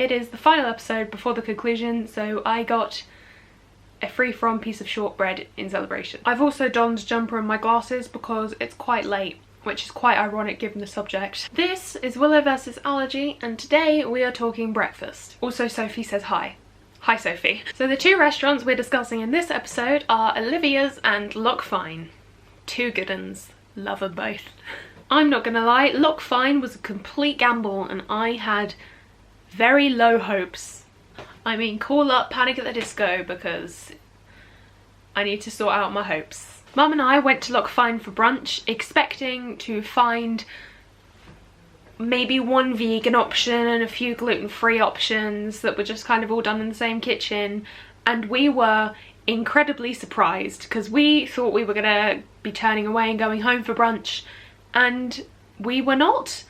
It is the final episode before the conclusion, so I got a free-from piece of shortbread in celebration. I've also donned a jumper and my glasses because it's quite late, which is quite ironic given the subject. This is Willow versus Allergy, and today we are talking breakfast. Also, Sophie says hi. Hi, Sophie. So the two restaurants we're discussing in this episode are Olivia's and Loch Fyne. Two good uns. Love them both. I'm not gonna lie, Loch Fyne was a complete gamble and I had very low hopes. I mean, call up Panic at the Disco because I need to sort out my hopes. Mum and I went to Loch Fyne for brunch, expecting to find maybe one vegan option and a few gluten-free options that were just kind of all done in the same kitchen, and we were incredibly surprised because we thought we were gonna be turning away and going home for brunch, and we were not.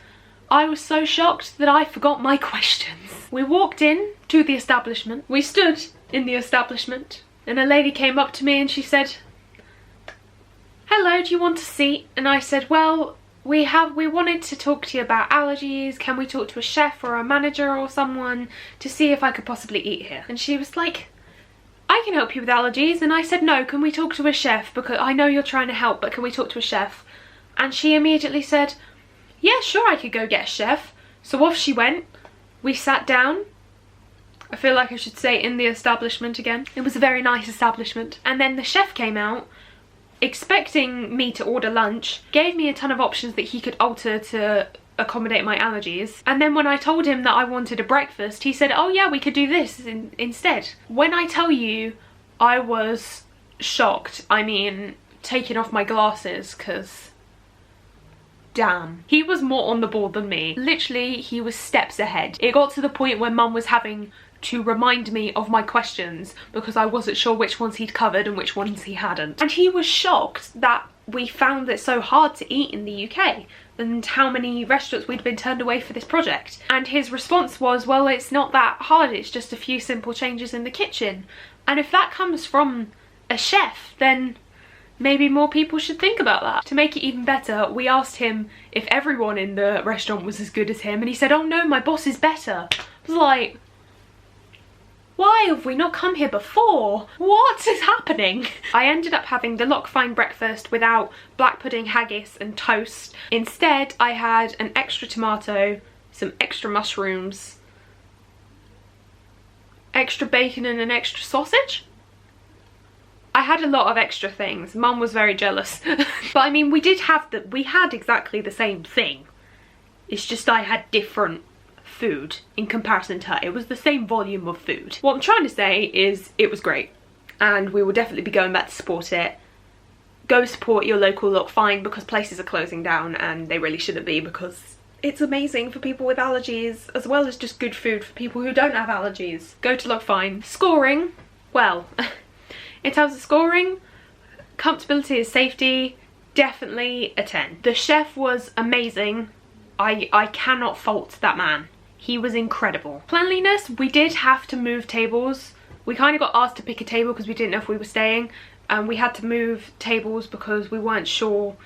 I was so shocked that I forgot my questions. We walked in to the establishment. We stood in the establishment and a lady came up to me and she said, "Hello, do you want a seat?" And I said, "Well, we wanted to talk to you about allergies. Can we talk to a chef or a manager or someone to see if I could possibly eat here?" And she was like, "I can help you with allergies." And I said, "No, can we talk to a chef? Because I know you're trying to help, but can we talk to a chef?" And she immediately said, "Yeah, sure, I could go get a chef." So off she went. We sat down. I feel like I should say in the establishment again. It was a very nice establishment. And then the chef came out, expecting me to order lunch, gave me a ton of options that he could alter to accommodate my allergies. And then when I told him that I wanted a breakfast, he said, "Oh yeah, we could do this instead." When I tell you I was shocked, I mean taking off my glasses, because damn. He was more on the ball than me. Literally, he was steps ahead. It got to the point where Mum was having to remind me of my questions because I wasn't sure which ones he'd covered and which ones he hadn't. And he was shocked that we found it so hard to eat in the UK and how many restaurants we'd been turned away for this project. And his response was, "Well, it's not that hard, it's just a few simple changes in the kitchen." And if that comes from a chef, then maybe more people should think about that. To make it even better, we asked him if everyone in the restaurant was as good as him, and he said, "Oh no, my boss is better." I was like, why have we not come here before? What is happening? I ended up having the Loch Fyne breakfast without black pudding, haggis and toast. Instead, I had an extra tomato, some extra mushrooms, extra bacon and an extra sausage. I had a lot of extra things. Mum was very jealous. But I mean, we had exactly the same thing. It's just I had different food in comparison to her. It was the same volume of food. What I'm trying to say is it was great, and we will definitely be going back to support it. Go support your local Loch Fyne because places are closing down, and they really shouldn't be, because it's amazing for people with allergies as well as just good food for people who don't have allergies. Go to Loch Fyne. Scoring, well, in terms of scoring, comfortability and safety, definitely a 10. The chef was amazing. I cannot fault that man. He was incredible. Cleanliness, we did have to move tables. We kind of got asked to pick a table because we didn't know if we were staying, and we had to move tables because we weren't sure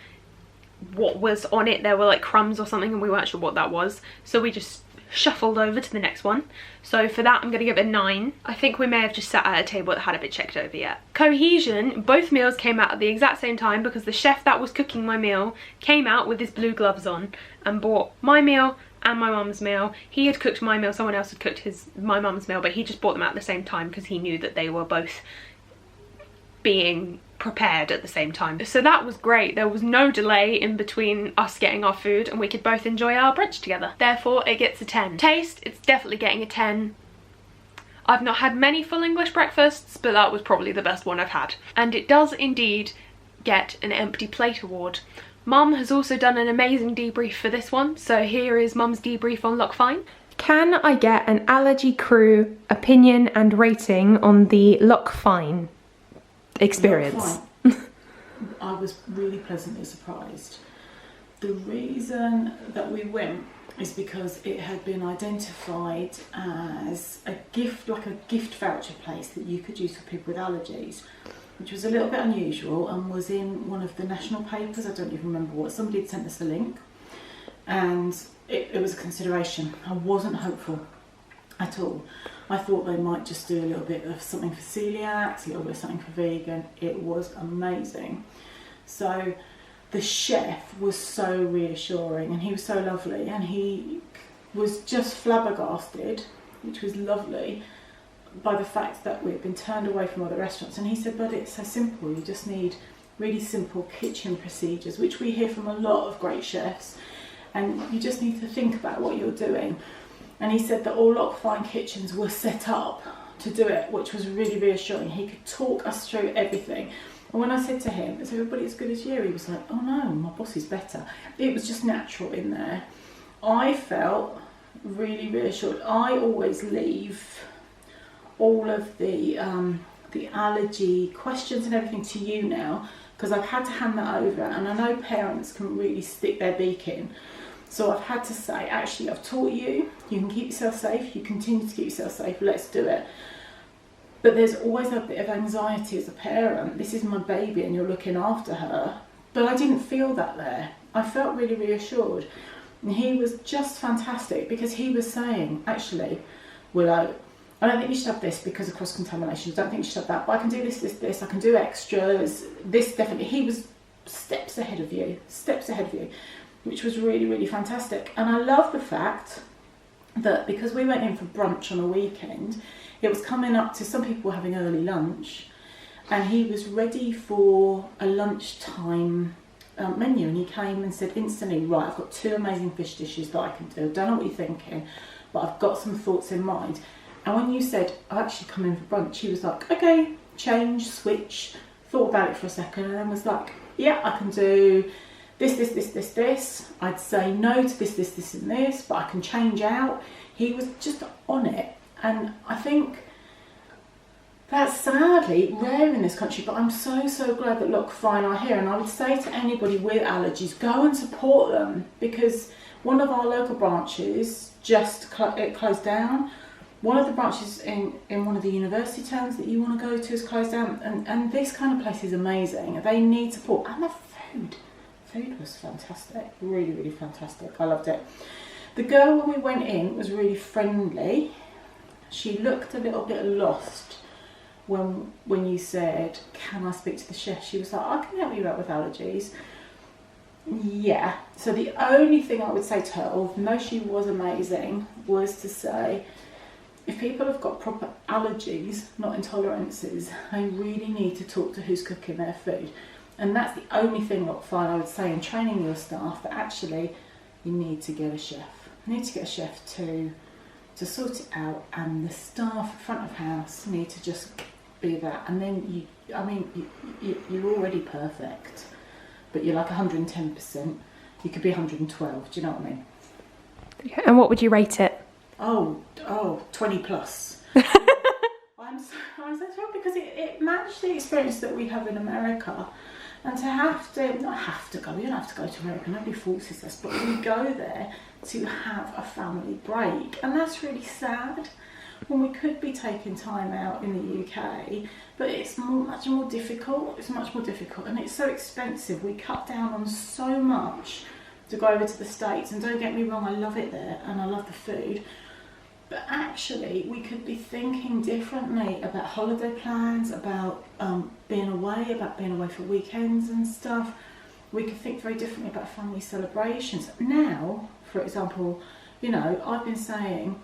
what was on it. There were like crumbs or something and we weren't sure what that was, so we just shuffled over to the next one. So for that I'm gonna give it a 9. I think we may have just sat at a table that had a bit checked over yet. Cohesion, both meals came out at the exact same time because the chef that was cooking my meal came out with his blue gloves on and bought my meal and my mum's meal. He had cooked my meal, someone else had cooked my mum's meal, but he just bought them out at the same time because he knew that they were both being prepared at the same time. So that was great. There was no delay in between us getting our food and we could both enjoy our brunch together. Therefore it gets a 10. Taste, it's definitely getting a 10. I've not had many full English breakfasts, but that was probably the best one I've had. And it does indeed get an empty plate award. Mum has also done an amazing debrief for this one, so here is Mum's debrief on Loch Fyne. Can I get an Allergy Crew opinion and rating on the Loch Fyne experience? I was really pleasantly surprised. The reason that we went is because it had been identified as a gift, like a gift voucher place that you could use for people with allergies, which was a little bit unusual and was in one of the national papers. I don't even remember what. Somebody had sent us the link and it was a consideration. I wasn't hopeful. at all. I thought they might just do a little bit of something for celiacs, a little bit of something for vegan. It was amazing. So the chef was so reassuring, and he was so lovely, and he was just flabbergasted, which was lovely, by the fact that we'd been turned away from other restaurants. And he said, but it's so simple, you just need really simple kitchen procedures, which we hear from a lot of great chefs, and you just need to think about what you're doing. And he said that all Loch Fyne kitchens were set up to do it, which was really reassuring. He could talk us through everything. And when I said to him, is everybody as good as you? He was like, oh no, my boss is better. It was just natural in there. I felt really reassured. I always leave all of the allergy questions and everything to you now, because I've had to hand that over, and I know parents can really stick their beak in. So I've had to say, actually, I've taught you, you can keep yourself safe, you continue to keep yourself safe, let's do it. But there's always a bit of anxiety as a parent. This is my baby and you're looking after her. But I didn't feel that there. I felt really reassured. And he was just fantastic, because he was saying, actually, Willow, I don't think you should have this because of cross-contamination. I don't think you should have that. But I can do this, this, this. I can do extras. This definitely. He was steps ahead of you. Steps ahead of you. Which was really, really fantastic. And I love the fact that because we went in for brunch on a weekend, it was coming up to, some people were having early lunch, and he was ready for a lunchtime menu, and he came and said instantly, right, I've got 2 amazing fish dishes that I can do. Don't know what you're thinking, but I've got some thoughts in mind. And when you said, I've actually come in for brunch, he was like, okay, change, switch, thought about it for a second, and then was like, yeah, I can do this, this, this, this, this. I'd say no to this, this, this, and this, but I can change out. He was just on it. And I think that's sadly rare in this country, but I'm so, so glad that Loch Fyne are here. And I would say to anybody with allergies, go and support them, because one of our local branches just closed down. One of the branches in one of the university towns that you want to go to is closed down. And this kind of place is amazing. They need support. And the food was fantastic, really, really fantastic. I loved it. The girl, when we went in, was really friendly. She looked a little bit lost when you said, can I speak to the chef? She was like, I can help you out with allergies. Yeah. So the only thing I would say to her, although she was amazing, was to say, if people have got proper allergies, not intolerances, they really need to talk to who's cooking their food. And that's the only thing, Loch Fyne, I would say in training your staff, that actually you need to get a chef. You need to get a chef to sort it out, and the staff front of house need to just be that. And then you're already perfect, but you're like 110%. You could be 112. Do you know what I mean? And what would you rate it? Oh, 20 plus. I'm so thrilled, because it matched the experience that we have in America. And to not have to go, you don't have to go to America, nobody forces us, but we go there to have a family break. And that's really sad, when we could be taking time out in the UK, but it's much more difficult. It's much more difficult, and it's so expensive. We cut down on so much to go over to the States, and don't get me wrong, I love it there and I love the food. But actually, we could be thinking differently about holiday plans, about being away for weekends and stuff. We could think very differently about family celebrations. Now, for example, you know, I've been saying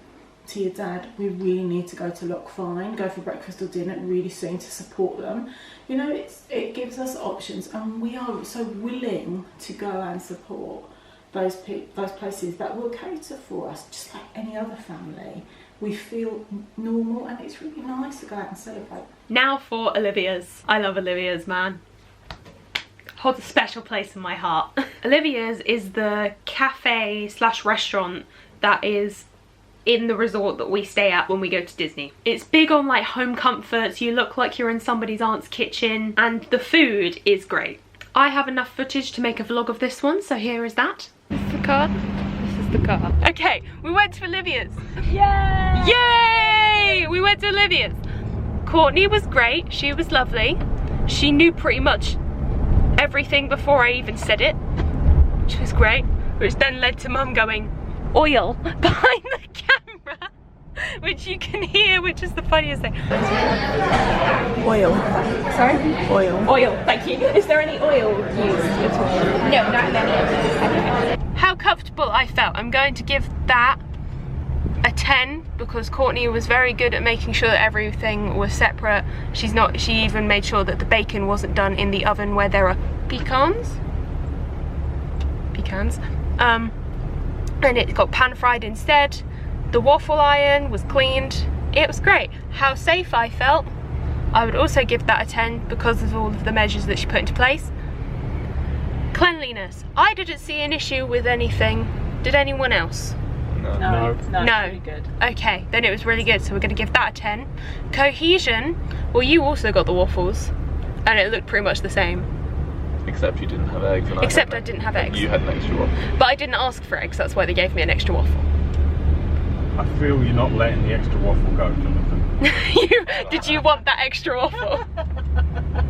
to your dad, we really need to go to Loch Fyne, go for breakfast or dinner really soon to support them. You know, it gives us options, and we are so willing to go and support those places that will cater for us, just like any other family. We feel normal, and it's really nice to go out and celebrate. Now for Olivia's. I love Olivia's, man. Holds a special place in my heart. Olivia's is the cafe slash restaurant that is in the resort that we stay at when we go to Disney. It's big on like home comforts. You look like you're in somebody's aunt's kitchen, and the food is great. I have enough footage to make a vlog of this one, so here is that. This is the car. This is the car. Okay, we went to Olivia's. Yay! Yay! We went to Olivia's. Courtney was great. She was lovely. She knew pretty much everything before I even said it, which was great, which then led to Mum going, oil, behind the camera. which you can hear, which is the funniest thing. Oil. Sorry? Oil. Oil, thank you. Is there any oil used at all? No, not any. Okay. How comfortable I felt. I'm going to give that a 10 because Courtney was very good at making sure that everything was separate. She even made sure that the bacon wasn't done in the oven where there are pecans. And it got pan fried instead. The waffle iron was cleaned. It was great. How safe I felt, I would also give that a 10 because of all of the measures that she put into place. Cleanliness, I didn't see an issue with anything. Did anyone else? No. No. Really good. Okay, then it was really good, so we're going to give that a 10. Cohesion, well, you also got the waffles and it looked pretty much the same. Except you didn't have eggs. And Except I didn't have eggs. You had an extra waffle. But I didn't ask for eggs, that's why they gave me an extra waffle. I feel you're not letting the extra waffle go, Jonathan. Did you want that extra waffle?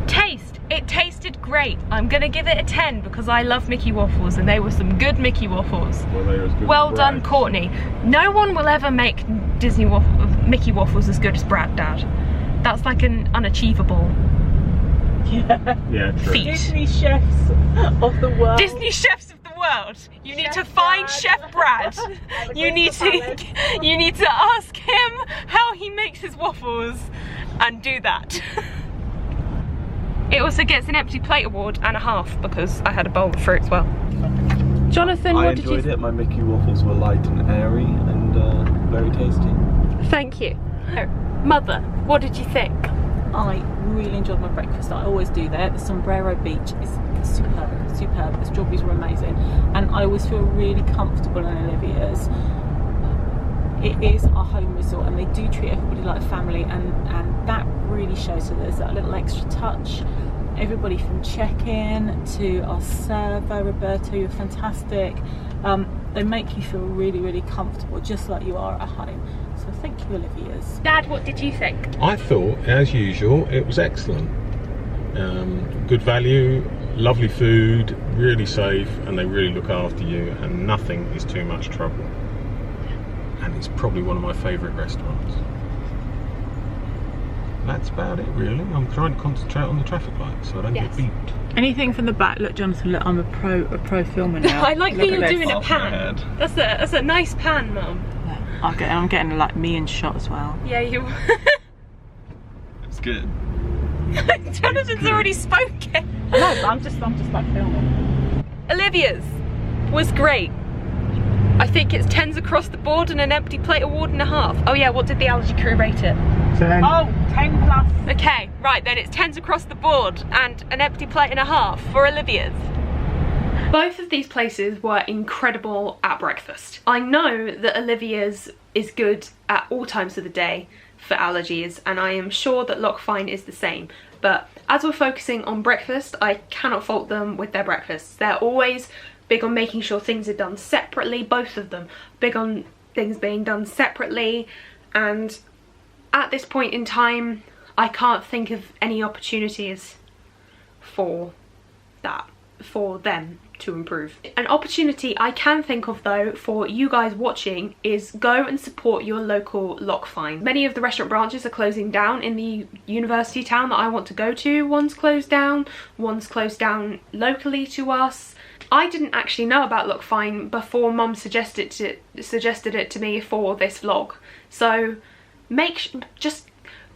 Taste, it tasted great. I'm gonna give it a 10 because I love Mickey waffles and they were some good Mickey waffles. Well, they were as good Well as done, Brad's. Courtney. No one will ever make Mickey waffles as good as Brad, Dad. That's like an unachievable Yeah, true. feat. Disney chefs of the world. Disney chefs of the world. You need to find Chef Brad. You need to ask him how he makes his waffles and do that. It also gets an empty plate award and a half because I had a bowl of fruit as well. Jonathan, I what did you enjoyed it. My Mickey waffles were light and airy and very tasty. Thank you. Mother, what did you think? I really enjoyed my breakfast. I always do that. The Sombrero Beach is superb, superb. The strawberries were amazing, and I always feel really comfortable in Olivia's. It is our home resort, and they do treat everybody like family, and that really shows. So there's that little extra touch. Everybody from check-in to our server, Roberto, you're fantastic. They make you feel really, really comfortable, just like you are at home. So thank you, Olivia's. Dad, what did you think? I thought, as usual, it was excellent. Good value, lovely food, really safe, and they really look after you, and nothing is too much trouble. And it's probably one of my favourite restaurants. That's about it, really. I'm trying to concentrate on the traffic lights so I don't get beeped. Anything from the back? Look, Jonathan, look, I'm a pro filmer now. I like that Look you're at this. doing a Off my pan. head. That's a nice pan, Mum. I'm getting like me in shot as well. Yeah, you. It's good. Jonathan's already spoken. No, but I'm just like filming. Olivia's was great. I think it's 10s across the board and an empty plate award and a half. Oh yeah, what did the allergy crew rate it? 10. Oh, 10 plus. Okay, right then it's 10s across the board and an empty plate and a half for Olivia's. Both of these places were incredible at breakfast. I know that Olivia's is good at all times of the day for allergies, and I am sure that Loch Fyne is the same. But as we're focusing on breakfast, I cannot fault them with their breakfasts. They're always big on making sure things are done separately, both of them. Big on things being done separately, and at this point in time, I can't think of any opportunities for that, for them to improve. An opportunity I can think of though for you guys watching is go and support your local Loch Fyne. Many of the restaurant branches are closing down in the university town that I want to go to. One's closed down locally to us. I didn't actually know about Loch Fyne before Mum suggested it to me for this vlog. So just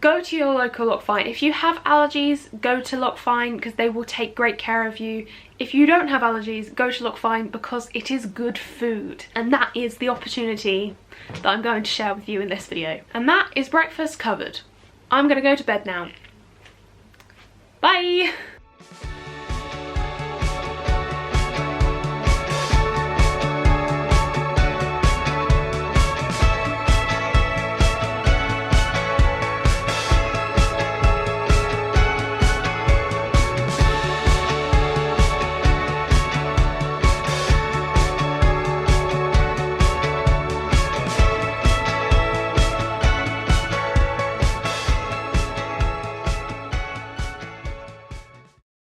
go to your local Loch Fyne. If you have allergies, go to Loch Fyne because they will take great care of you. If you don't have allergies, go to Loch Fyne because it is good food. And that is the opportunity that I'm going to share with you in this video. And that is breakfast covered. I'm gonna go to bed now. Bye!